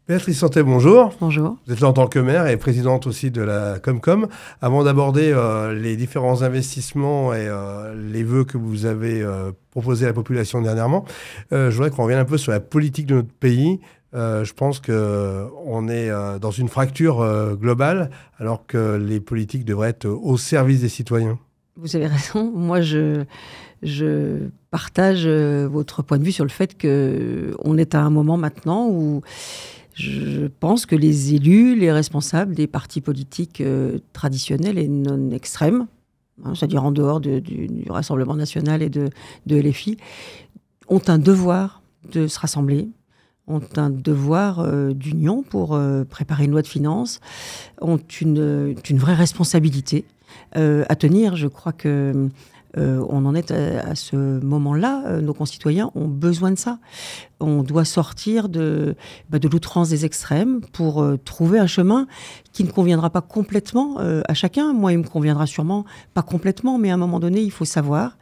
Béatrice Santet, bonjour. Bonjour. Vous êtes là en tant que maire et présidente aussi de la Comcom. Avant d'aborder les différents investissements et les vœux que vous avez proposés à la population dernièrement, je voudrais qu'on revienne un peu sur la politique de notre pays. Je pense qu'on est dans une fracture globale alors que les politiques devraient être au service des citoyens. Vous avez raison. Moi, je partage votre point de vue sur le fait qu'on est à un moment maintenant où je pense que les élus, les responsables des partis politiques traditionnels et non extrêmes, c'est-à-dire en dehors du Rassemblement national et de LFI, ont un devoir de se rassembler, ont un devoir d'union pour préparer une loi de finances, ont une vraie responsabilité à tenir. Je crois que on en est à ce moment-là. Nos concitoyens ont besoin de ça. On doit sortir de l'outrance des extrêmes pour trouver un chemin qui ne conviendra pas complètement à chacun. Moi, il me conviendra sûrement pas complètement, mais à un moment donné, il faut savoir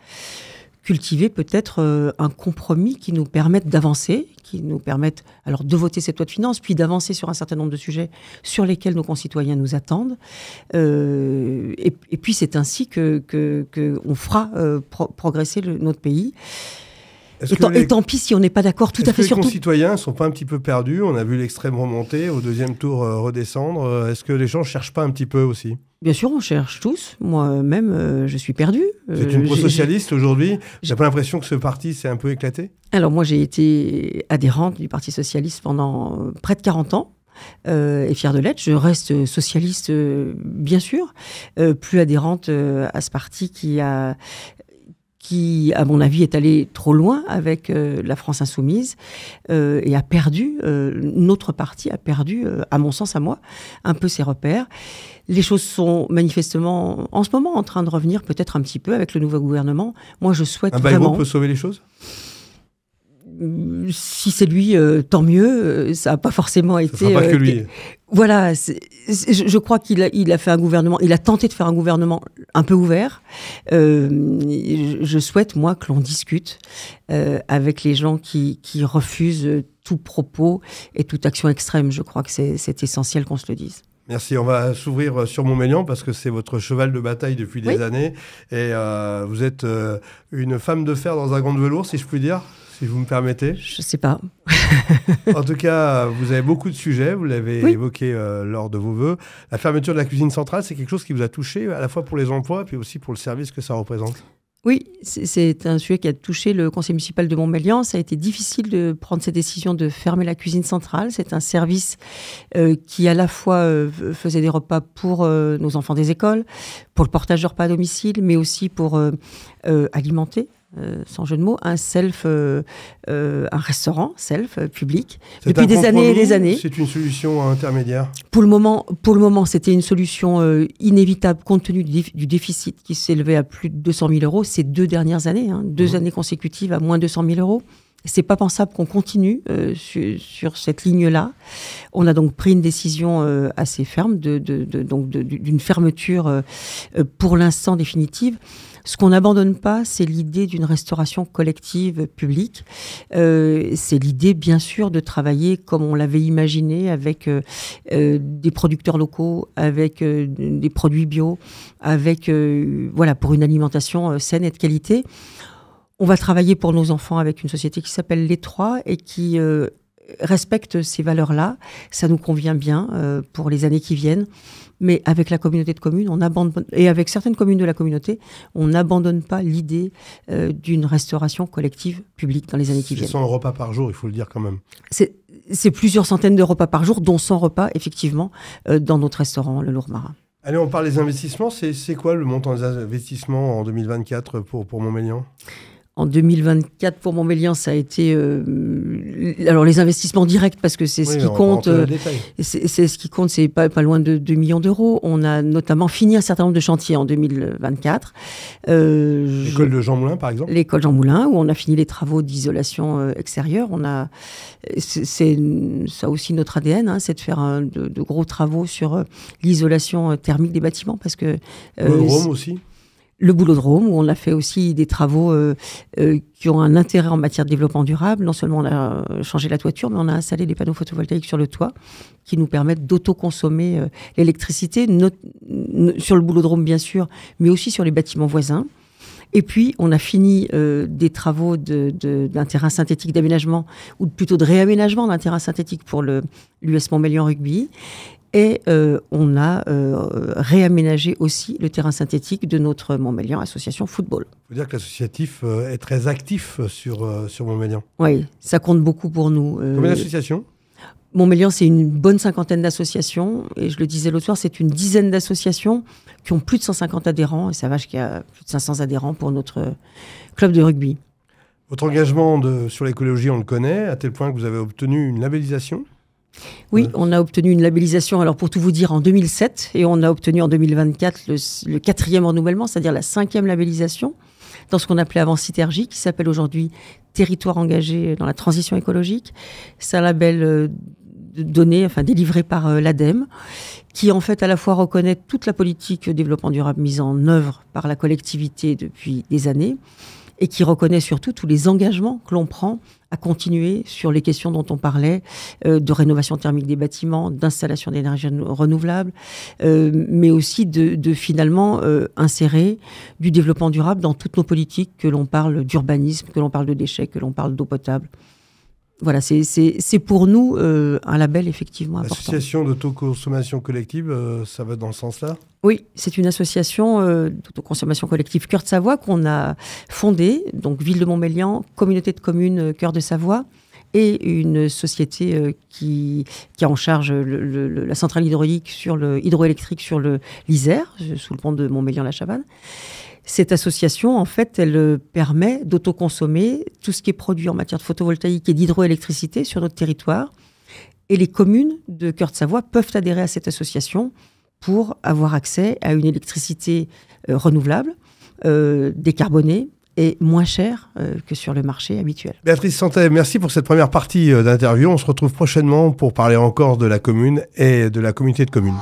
cultiver peut-être un compromis qui nous permette d'avancer, qui nous permette alors de voter cette loi de finances, puis d'avancer sur un certain nombre de sujets sur lesquels nos concitoyens nous attendent. Et puis c'est ainsi qu'on fera progresser notre pays. Et tant pis si on n'est pas d'accord tout à fait sur tout. Les concitoyens ne sont pas un petit peu perdus? On a vu l'extrême remonter, au deuxième tour redescendre. Est-ce que les gens ne cherchent pas un petit peu aussi? Bien sûr, on cherche tous. Moi-même, je suis perdue. Vous êtes une pro-socialiste aujourd'hui. J'ai pas l'impression que ce parti s'est un peu éclaté? Alors moi, j'ai été adhérente du Parti socialiste pendant près de 40 ans. Et fière de l'être. Je reste socialiste, bien sûr. Plus adhérente à ce parti qui, à mon avis, est allé trop loin avec la France insoumise et a perdu, notre parti a perdu, à mon sens, à moi, un peu ses repères. Les choses sont manifestement, en ce moment, en train de revenir peut-être un petit peu avec le nouveau gouvernement. Moi, je souhaite vraiment... Un Bayrou peut sauver les choses ? Si c'est lui, tant mieux. Ça n'a pas forcément été... Ce ne sera pas que lui. Voilà. Je crois qu'il a fait un gouvernement... Il a tenté de faire un gouvernement un peu ouvert. Je souhaite, moi, que l'on discute avec les gens qui refusent tout propos et toute action extrême. Je crois que c'est essentiel qu'on se le dise. Merci. On va s'ouvrir sur Montmélian parce que c'est votre cheval de bataille depuis des années. Et vous êtes une femme de fer dans un gant de velours, si je puis dire, si vous me permettez. Je ne sais pas. En tout cas, vous avez beaucoup de sujets. Vous l'avez évoqué lors de vos vœux. La fermeture de la cuisine centrale, c'est quelque chose qui vous a touché à la fois pour les emplois et puis aussi pour le service que ça représente. Oui, c'est un sujet qui a touché le conseil municipal de Montmélian. Ça a été difficile de prendre cette décision de fermer la cuisine centrale. C'est un service qui à la fois faisait des repas pour nos enfants des écoles, pour le portage de repas à domicile, mais aussi pour alimenter, sans jeu de mots, un restaurant public depuis des années et des années. C'est une solution intermédiaire. Pour le moment, c'était une solution inévitable compte tenu du déficit qui s'élevait à plus de 200 000 euros ces 2 dernières années, deux années consécutives à moins 200 000 euros. C'est pas pensable qu'on continue sur cette ligne-là. On a donc pris une décision assez ferme d'une fermeture pour l'instant définitive. Ce qu'on n'abandonne pas, c'est l'idée d'une restauration collective publique. C'est l'idée, bien sûr, de travailler comme on l'avait imaginé avec des producteurs locaux, avec des produits bio, avec pour une alimentation saine et de qualité. On va travailler pour nos enfants avec une société qui s'appelle Les Trois et qui respecte ces valeurs-là. Ça nous convient bien pour les années qui viennent. Mais avec la communauté de communes, et avec certaines communes de la communauté, on n'abandonne pas l'idée d'une restauration collective publique dans les années qui viennent. 100 repas par jour, il faut le dire quand même. C'est plusieurs centaines de repas par jour, dont 100 repas, effectivement, dans notre restaurant, le Lourmarin. Allez, on parle des investissements. C'est quoi le montant des investissements en 2024 pour Montmélian ? En 2024, pour Montmélian, ça a été... alors, les investissements directs, parce que c'est ce qui compte. C'est ce qui compte, c'est pas loin de 2 millions d'euros. On a notamment fini un certain nombre de chantiers en 2024. L'école de Jean Moulin, par exemple ? L'école Jean Moulin, où on a fini les travaux d'isolation extérieure. C'est ça aussi notre ADN, c'est de faire de gros travaux sur l'isolation thermique des bâtiments, parce que... le Rhône aussi ? Le Boulodrome, où on a fait aussi des travaux qui ont un intérêt en matière de développement durable. Non seulement on a changé la toiture, mais on a installé des panneaux photovoltaïques sur le toit qui nous permettent d'autoconsommer l'électricité, sur le Boulodrome bien sûr, mais aussi sur les bâtiments voisins. Et puis, on a fini des travaux d'un terrain synthétique d'aménagement, ou plutôt de réaménagement d'un terrain synthétique pour l'US Montmélian Rugby. Et on a réaménagé aussi le terrain synthétique de notre Montmélian Association Football. Il faut dire que l'associatif est très actif sur Montmélian. Oui, ça compte beaucoup pour nous. Combien d'associations ? Montmélian, c'est une bonne 50aine d'associations. Et je le disais l'autre soir, c'est une dizaine d'associations qui ont plus de 150 adhérents. Et ça va jusqu'à plus de 500 adhérents pour notre club de rugby. Votre engagement sur l'écologie, on le connaît, à tel point que vous avez obtenu une labellisation ? Oui, on a obtenu une labellisation, alors pour tout vous dire, en 2007, et on a obtenu en 2024 le 4e renouvellement, c'est-à-dire la 5e labellisation, dans ce qu'on appelait avant Citergie, qui s'appelle aujourd'hui Territoire engagé dans la transition écologique. C'est un label délivré par l'ADEME, qui en fait à la fois reconnaît toute la politique de développement durable mise en œuvre par la collectivité depuis des années, et qui reconnaît surtout tous les engagements que l'on prend à continuer sur les questions dont on parlait, de rénovation thermique des bâtiments, d'installation d'énergie renouvelable, mais aussi de finalement insérer du développement durable dans toutes nos politiques, que l'on parle d'urbanisme, que l'on parle de déchets, que l'on parle d'eau potable. Voilà, c'est pour nous un label effectivement important. L'association d'autoconsommation collective, ça va dans ce sens-là ? Oui, c'est une association d'autoconsommation collective Cœur de Savoie qu'on a fondée, donc Ville de Montmélian, communauté de communes Cœur de Savoie, et une société qui a en charge la centrale hydroélectrique sur l'Isère, sous le pont de Montmélian-la-Chavanne. Cette association, en fait, elle permet d'autoconsommer tout ce qui est produit en matière de photovoltaïque et d'hydroélectricité sur notre territoire. Et les communes de Cœur de Savoie peuvent adhérer à cette association pour avoir accès à une électricité renouvelable, décarbonée et moins chère que sur le marché habituel. Béatrice Santet, merci pour cette première partie d'interview. On se retrouve prochainement pour parler encore de la commune et de la communauté de communes.